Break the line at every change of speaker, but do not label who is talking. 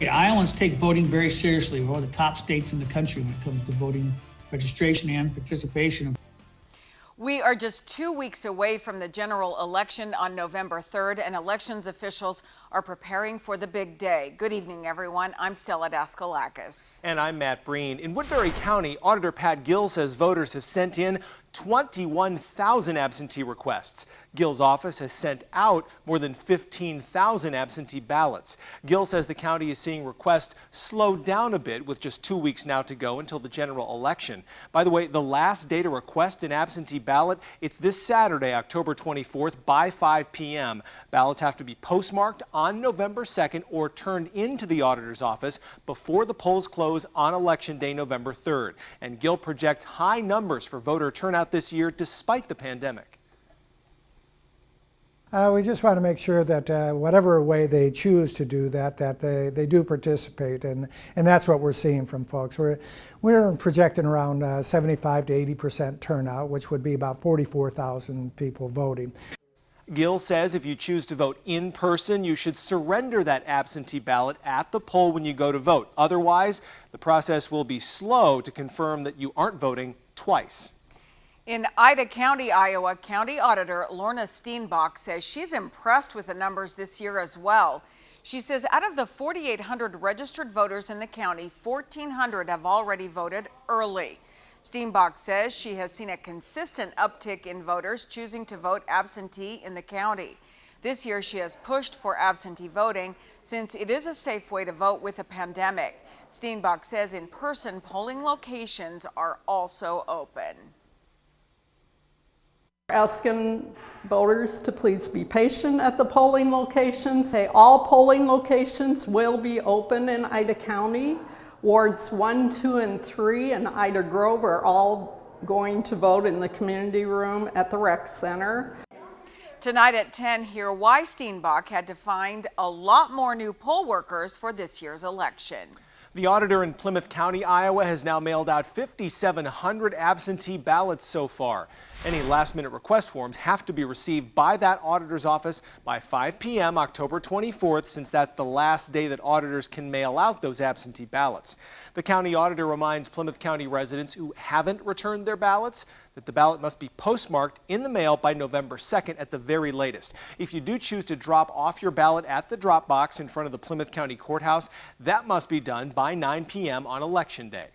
Iowans take voting very seriously. We're one of the top states in the country when it comes to voting registration and participation.
We are just 2 weeks away from the general election on November 3rd, and elections officials are preparing for the big day. Good evening, everyone. I'm Stella Daskalakis.
And I'm Matt Breen. In Woodbury County, Auditor Pat Gill says voters have sent in 21,000 absentee requests. Gill's office has sent out more than 15,000 absentee ballots. Gill says the county is seeing requests slow down a bit with just 2 weeks now to go until the general election. By the way, the last day to request an absentee ballot, it's this Saturday, October 24th by 5 p.m. Ballots have to be postmarked on November 2nd or turned into the auditor's office before the polls close on Election Day, November 3rd. And Gill projects high numbers for voter turnout this year despite the pandemic.
We just want to make sure that whatever way they choose to do that they do participate, and that's what we're seeing from folks. We're projecting around 75 to 80% turnout, which would be about 44,000 people voting.
Gill says if you choose to vote in person, you should surrender that absentee ballot at the poll when you go to vote. Otherwise, the process will be slow to confirm that you aren't voting twice.
In Ida County, Iowa, County Auditor Lorna Steenbach says she's impressed with the numbers this year as well. She says out of the 4,800 registered voters in the county, 1,400 have already voted early. Steenbach says she has seen a consistent uptick in voters choosing to vote absentee in the county. This year, she has pushed for absentee voting since it is a safe way to vote with a pandemic. Steenbach says in-person polling locations are also open.
Asking voters to please be patient at the polling locations. All polling locations will be open in Ida County. Wards 1, 2, and 3 in Ida Grove are all going to vote in the community room at the rec center.
Tonight at 10, hear why Steenbach had to find a lot more new poll workers for this year's election.
The auditor in Plymouth County, Iowa has now mailed out 5,700 absentee ballots so far. Any last-minute request forms have to be received by that auditor's office by 5 p.m. October 24th, since that's the last day that auditors can mail out those absentee ballots. The county auditor reminds Plymouth County residents who haven't returned their ballots that the ballot must be postmarked in the mail by November 2nd at the very latest. If you do choose to drop off your ballot at the drop box in front of the Plymouth County Courthouse, that must be done by 9 p.m. on Election Day.